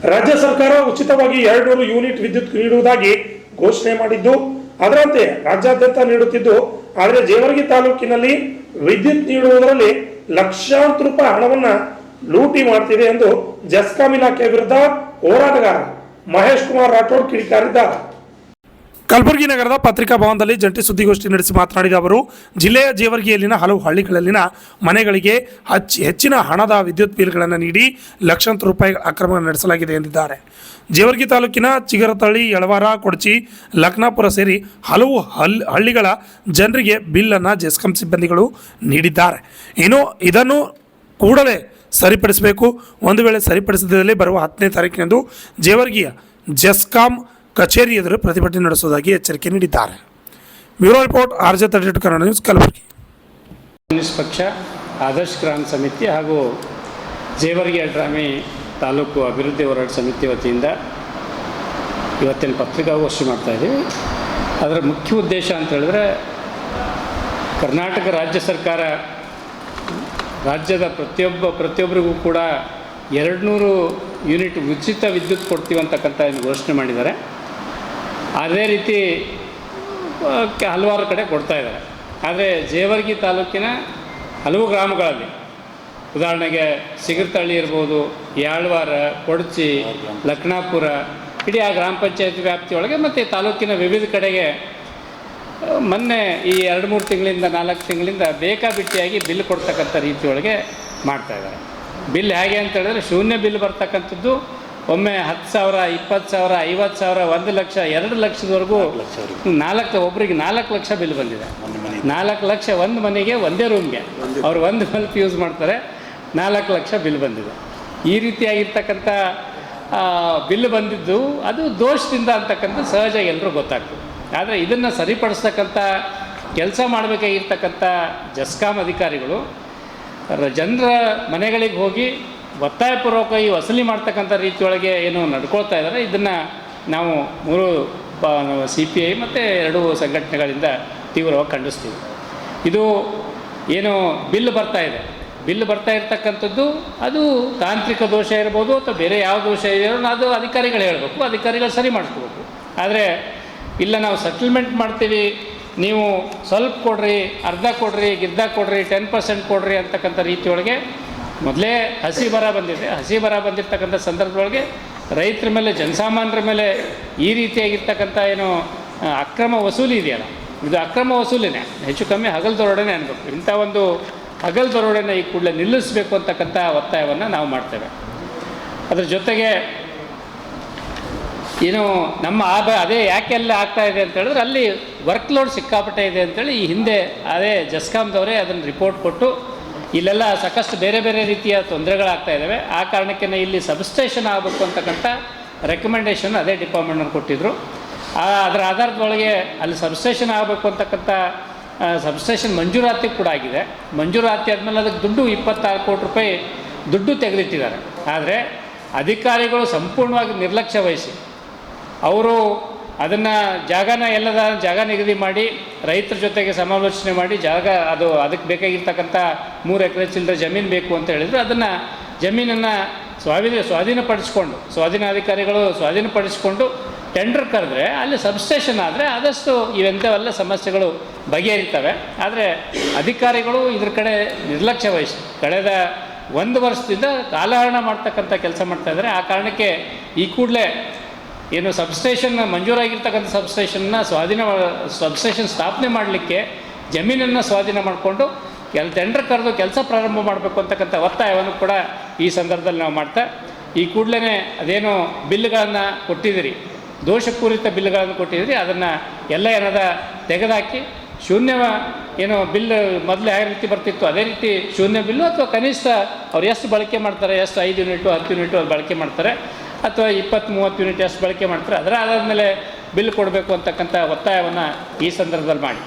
ರಾಜ್ಯ ಸರ್ಕಾರ ಉಚಿತವಾಗಿ 200 ಯೂನಿಟ್ ವಿದ್ಯುತ್ ನೀಡುವುದಾಗಿ ಘೋಷಣೆ ಮಾಡಿದ್ದು, ಅದರಂತೆ ರಾಜ್ಯಾದ್ಯಂತ ನೀಡುತ್ತಿದ್ದು, ಆದರೆ ಜೇವರ್ಗಿ ತಾಲೂಕಿನಲ್ಲಿ ವಿದ್ಯುತ್ ನೀಡುವುದರಲ್ಲಿ ಲಕ್ಷಾಂತರ ರೂಪಾಯಿ ಹಣವನ್ನ ಲೂಟಿ ಮಾಡ್ತಿದೆ ಎಂದು ಜೆಸ್ಕಾಂ ಇಲಾಖೆ ವಿರುದ್ಧ ಹೋರಾಟಗಾರ ಮಹೇಶ್ ಕುಮಾರ್ ರಾಠೋಡ್ ಕಿಡಿಕಾರಿದ್ದಾರೆ. ಕಲಬುರಗಿ ನಗರದ ಪತ್ರಿಕಾ ಭವನದಲ್ಲಿ ಜಂಟಿ ಸುದ್ದಿಗೋಷ್ಠಿ ನಡೆಸಿ ಮಾತನಾಡಿದ ಅವರು, ಜಿಲ್ಲೆಯ ಜೇವರ್ಗಿಯಲ್ಲಿನ ಹಲವು ಹಳ್ಳಿಗಳಲ್ಲಿನ ಮನೆಗಳಿಗೆ ಹೆಚ್ಚಿನ ಹಣದ ವಿದ್ಯುತ್ ಬಿಲ್ಗಳನ್ನು ನೀಡಿ ಲಕ್ಷಾಂತರ ರೂಪಾಯಿ ಅಕ್ರಮ ನಡೆಸಲಾಗಿದೆ ಎಂದಿದ್ದಾರೆ. ಜೇವರ್ಗಿ ತಾಲೂಕಿನ ಚಿಗರತಳ್ಳಿ, ಯಳವಾರ, ಕೊಡಚಿ, ಲಕ್ನಾಪುರ ಸೇರಿ ಹಲವು ಹಳ್ಳಿಗಳ ಜನರಿಗೆ ಬಿಲ್ಲನ್ನು ಜೆಸ್ಕಾಂ ಸಿಬ್ಬಂದಿಗಳು ನೀಡಿದ್ದಾರೆ. ಇನ್ನು ಇದನ್ನು ಕೂಡಲೇ ಸರಿಪಡಿಸಬೇಕು. ಒಂದು ವೇಳೆ ಸರಿಪಡಿಸದಿದ್ದಲ್ಲಿ ಬರುವ 10ನೇ ತಾರೀಕಿನಂದು ಜೇವರ್ಗಿಯ ಜೆಸ್ಕಾಂ ಕಚೇರಿ ಎದುರು ಪ್ರತಿಭಟನೆ ನಡೆಸುವುದಾಗಿ ಎಚ್ಚರಿಕೆ ನೀಡಿದ್ದಾರೆ. Bureau report, RJ32 Kannada news, Kalaburagi. ನಿಷ್ಪಕ್ಷ ಆದರ್ಶ ಗ್ರಾಮ ಸಮಿತಿ ಹಾಗೂ ಜೇವರ್ಗಿ ಅಡ್ರಾಮಿ ತಾಲೂಕು ಅಭಿವೃದ್ಧಿ ಹೋರಾಟ ಸಮಿತಿ ವತಿಯಿಂದ ಇವತ್ತಿನ ಪತ್ರಿಕಾಗೋಷ್ಠಿ ಮಾಡ್ತಾಯಿದ್ದೀವಿ. ಅದರ ಮುಖ್ಯ ಉದ್ದೇಶ ಅಂತ ಹೇಳಿದ್ರೆ, ಕರ್ನಾಟಕ ರಾಜ್ಯ ಸರ್ಕಾರ ರಾಜ್ಯದ ಪ್ರತಿಯೊಬ್ಬರಿಗೂ ಕೂಡ 200 ಯೂನಿಟ್ ಉಚಿತ ವಿದ್ಯುತ್ ಕೊಡ್ತೀವಿ ಅಂತಕ್ಕಂಥ ಘೋಷಣೆ ಮಾಡಿದ್ದಾರೆ. ಅದೇ ರೀತಿ ಹಲವಾರು ಕಡೆ ಕೊಡ್ತಾ ಇದ್ದಾರೆ. ಆದರೆ ಜೇವರ್ಗಿ ತಾಲೂಕಿನ ಹಲವು ಗ್ರಾಮಗಳಲ್ಲಿ, ಉದಾಹರಣೆಗೆ ಸಿಗರ್ತಳ್ಳಿ ಇರ್ಬೋದು, ಯಾಳ್ವಾರ, ಕೊಡಚಿ, ಲಕ್ನಾಪುರ, ಇಡೀ ಆ ಗ್ರಾಮ ಪಂಚಾಯತ್ ವ್ಯಾಪ್ತಿಯೊಳಗೆ ಮತ್ತು ತಾಲೂಕಿನ ವಿವಿಧ ಕಡೆಗೆ ಮೊನ್ನೆ ಈ 2-3 ತಿಂಗಳಿಂದ 4 ತಿಂಗಳಿಂದ ಬೇಕಾಬಿಟ್ಟಿಯಾಗಿ ಬಿಲ್ ಕೊಡ್ತಕ್ಕಂಥ ರೀತಿಯೊಳಗೆ ಮಾಡ್ತಾಯಿದ್ದಾರೆ. ಬಿಲ್ ಹೇಗೆ ಅಂತ ಹೇಳಿದ್ರೆ, ಶೂನ್ಯ ಬಿಲ್ ಬರ್ತಕ್ಕಂಥದ್ದು ಒಮ್ಮೆ 10,000, 20,000, 50,000, 1 ಲಕ್ಷ, 2 ಲಕ್ಷದವರೆಗೂ ಒಬ್ಬರಿಗೆ 4 ಲಕ್ಷ ಬಿಲ್ ಬಂದಿದೆ. 4 ಲಕ್ಷ ಒಂದು ಮನೆಗೆ, ಒಂದೇ ರೂಮ್ಗೆ ಅವರು ಒಂದು ಬಲ್ಪ್ ಯೂಸ್ ಮಾಡ್ತಾರೆ, 4 ಲಕ್ಷ ಬಿಲ್ ಬಂದಿದೆ. ಈ ರೀತಿಯಾಗಿರ್ತಕ್ಕಂಥ ಬಿಲ್ ಬಂದಿದ್ದು ಅದು ದೋಷದಿಂದ ಅಂತಕ್ಕಂಥ ಸಹಜ ಎಲ್ಲರೂ ಗೊತ್ತಾಗ್ತದೆ. ಆದರೆ ಇದನ್ನು ಸರಿಪಡಿಸ್ತಕ್ಕಂಥ ಕೆಲಸ ಮಾಡಬೇಕಾಗಿರ್ತಕ್ಕಂಥ ಜೆಸ್ಕಾಂ ಅಧಿಕಾರಿಗಳು ಜನರ ಮನೆಗಳಿಗೆ ಹೋಗಿ ಒತ್ತಾಯಪೂರ್ವಕವಾಗಿ ವಸೂಲಿ ಮಾಡ್ತಕ್ಕಂಥ ರೀತಿಯೊಳಗೆ ಏನು ನಡ್ಕೊಳ್ತಾ ಇದ್ದಾರೆ. ಇದನ್ನು ನಾವು 3 CPI ಮತ್ತು 2 ಸಂಘಟನೆಗಳಿಂದ ತೀವ್ರವಾಗಿ ಖಂಡಿಸ್ತೀವಿ. ಇದು ಏನು ಬಿಲ್ ಬರ್ತಾ ಇರ್ತಕ್ಕಂಥದ್ದು ಅದು ತಾಂತ್ರಿಕ ದೋಷ ಇರ್ಬೋದು ಅಥವಾ ಬೇರೆ ಯಾವ ದೋಷ ಇದೆಯೋ ಅದು ಅಧಿಕಾರಿಗಳು ಹೇಳಬೇಕು, ಅಧಿಕಾರಿಗಳು ಸರಿ ಮಾಡಿಸ್ಕೋಬೇಕು. ಆದರೆ ಇಲ್ಲ, ನಾವು ಸೆಟಲ್ಮೆಂಟ್ ಮಾಡ್ತೀವಿ, ನೀವು ಸ್ವಲ್ಪ ಕೊಡ್ರಿ, ಅರ್ಧ ಕೊಡ್ರಿ, ಗಿರ್ಧ ಕೊಡ್ರಿ, 10% ಕೊಡ್ರಿ ಅಂತಕ್ಕಂಥ ರೀತಿಯೊಳಗೆ ಮೊದಲೇ ಹಸಿ ಬರ ಬಂದಿರ್ತಕ್ಕಂಥ ಸಂದರ್ಭದೊಳಗೆ ರೈತರ ಮೇಲೆ, ಜನಸಾಮಾನ್ಯರ ಮೇಲೆ ಈ ರೀತಿಯಾಗಿರ್ತಕ್ಕಂಥ ಏನು ಅಕ್ರಮ ವಸೂಲಿ ಇದೆಯಲ್ಲ, ಇದು ಅಕ್ರಮ ವಸೂಲಿನೇ, ಹೆಚ್ಚು ಕಮ್ಮಿ ಹಗಲು ದರೋಡೆನೇ ಅನ್ಬೇಕು. ಇಂಥ ಒಂದು ಹಗಲು ದರೋಡೆನ ಈ ಕೂಡಲೇ ನಿಲ್ಲಿಸಬೇಕು ಅಂತಕ್ಕಂಥ ಒತ್ತಾಯವನ್ನು ನಾವು ಮಾಡ್ತೇವೆ. ಅದ್ರ ಜೊತೆಗೆ ಏನು ನಮ್ಮ ಅದೇ ಯಾಕೆಲ್ಲ ಆಗ್ತಾ ಇದೆ ಅಂತ ಹೇಳಿದ್ರೆ, ಅಲ್ಲಿ ವರ್ಕ್ ಲೋಡ್ ಸಿಕ್ಕಾಪಟ್ಟೆ ಇದೆ ಅಂತೇಳಿ ಈ ಹಿಂದೆ ಅದೇ ಜೆಸ್ಕಾಂದವರೇ ಅದನ್ನು ರಿಪೋರ್ಟ್ ಕೊಟ್ಟು ಇಲ್ಲೆಲ್ಲ ಸಾಕಷ್ಟು ಬೇರೆ ಬೇರೆ ರೀತಿಯ ತೊಂದರೆಗಳಾಗ್ತಾ ಇದ್ದಾವೆ. ಆ ಕಾರಣಕ್ಕೆ ಇಲ್ಲಿ ಸಬ್ಸ್ಟೇಷನ್ ಆಗಬೇಕು ಅಂತಕ್ಕಂಥ ರೆಕಮೆಂಡೇಷನ್ ಅದೇ ಡಿಪಾರ್ಟ್ಮೆಂಟ್ನವ್ರು ಕೊಟ್ಟಿದ್ದರು. ಅದರ ಆಧಾರದೊಳಗೆ ಅಲ್ಲಿ ಸಬ್ಸ್ಟೇಷನ್ ಆಗಬೇಕು ಅಂತಕ್ಕಂಥ ಸಬ್ಸ್ಟೇಷನ್ ಮಂಜೂರಾತಿ ಕೂಡ ಆಗಿದೆ. ಮಂಜೂರಾತಿ ಆದಮೇಲೆ ಅದಕ್ಕೆ ದುಡ್ಡು 26 ಕೋಟಿ ರೂಪಾಯಿ ದುಡ್ಡು ತೆಗೆದಿಟ್ಟಿದ್ದಾರೆ. ಆದರೆ ಅಧಿಕಾರಿಗಳು ಸಂಪೂರ್ಣವಾಗಿ ನಿರ್ಲಕ್ಷ್ಯ ವಹಿಸಿ ಅವರು ಅದನ್ನು ಜಾಗ ನಿಗದಿ ಮಾಡಿ ರೈತರ ಜೊತೆಗೆ ಸಮಾಲೋಚನೆ ಮಾಡಿ ಅದಕ್ಕೆ ಬೇಕಾಗಿರ್ತಕ್ಕಂಥ 3 ಎಕರೆ ಚಿಲ್ಲರೆ ಜಮೀನು ಬೇಕು ಅಂತ ಹೇಳಿದ್ರು. ಅದನ್ನು ಜಮೀನನ್ನು ಸ್ವಾಧೀನಾಧಿಕಾರಿಗಳು ಸ್ವಾಧೀನಪಡಿಸಿಕೊಂಡು ಟೆಂಡರ್ ಕರೆದ್ರೆ ಅಲ್ಲಿ ಸಬ್ಸ್ಟೇಷನ್ ಆದರೆ ಆದಷ್ಟು ಇವೆಂಥವೆಲ್ಲ ಸಮಸ್ಯೆಗಳು ಬಗೆಹರಿತವೆ. ಆದರೆ ಅಧಿಕಾರಿಗಳು ಇದ್ರ ಕಡೆ ನಿರ್ಲಕ್ಷ್ಯ ವಹಿಸಿ ಕಳೆದ 1 ವರ್ಷದಿಂದ ಕಾಲಹರಣ ಮಾಡ್ತಕ್ಕಂಥ ಕೆಲಸ ಮಾಡ್ತಾಯಿದ್ದಾರೆ. ಆ ಕಾರಣಕ್ಕೆ ಈ ಕೂಡಲೇ ಏನು ಸಬ್ಸ್ಟೇಷನ್ ಮಂಜೂರಾಗಿರ್ತಕ್ಕಂಥ ಸಬ್ಸ್ಟೇಷನ್ ಸ್ಥಾಪನೆ ಮಾಡಲಿಕ್ಕೆ ಜಮೀನನ್ನು ಸ್ವಾಧೀನ ಮಾಡಿಕೊಂಡು ಟೆಂಡರ್ ಕರೆದು ಕೆಲಸ ಪ್ರಾರಂಭ ಮಾಡಬೇಕು ಅಂತಕ್ಕಂಥ ಒತ್ತಾಯವನ್ನು ಕೂಡ ಈ ಸಂದರ್ಭದಲ್ಲಿ ನಾವು ಮಾಡ್ತಾ, ಈ ಕೂಡಲೇ ಅದೇನು ಬಿಲ್ಗಳನ್ನು ಕೊಟ್ಟಿದ್ದೀರಿ, ದೋಷಪೂರಿತ ಬಿಲ್ಗಳನ್ನು ಕೊಟ್ಟಿದ್ದೀರಿ, ಅದನ್ನು ಎಲ್ಲ ಏನದ ತೆಗೆದುಹಾಕಿ ಶೂನ್ಯ ಏನು ಬಿಲ್ ಮೊದಲು ಯಾವ ರೀತಿ ಬರ್ತಿತ್ತು ಅದೇ ರೀತಿ ಶೂನ್ಯ ಬಿಲ್ಲು ಅಥವಾ ಕನಿಷ್ಠ ಅವ್ರು ಎಷ್ಟು ಬಳಕೆ ಮಾಡ್ತಾರೆ, ಎಷ್ಟು 5 ಯೂನಿಟು 10 ಯೂನಿಟು ಅದು ಬಳಕೆ ಮಾಡ್ತಾರೆ, ಅಥವಾ 20-30 ಯೂನಿಟ್ ಎಷ್ಟು ಬಳಕೆ ಮಾಡ್ತಾರೆ, ಅದರ ಆಧಾರದ ಮೇಲೆ ಬಿಲ್ ಕೊಡಬೇಕು ಅಂತಕ್ಕಂಥ ಒತ್ತಾಯವನ್ನು ಈ ಸಂದರ್ಭದಲ್ಲಿ ಮಾಡಿ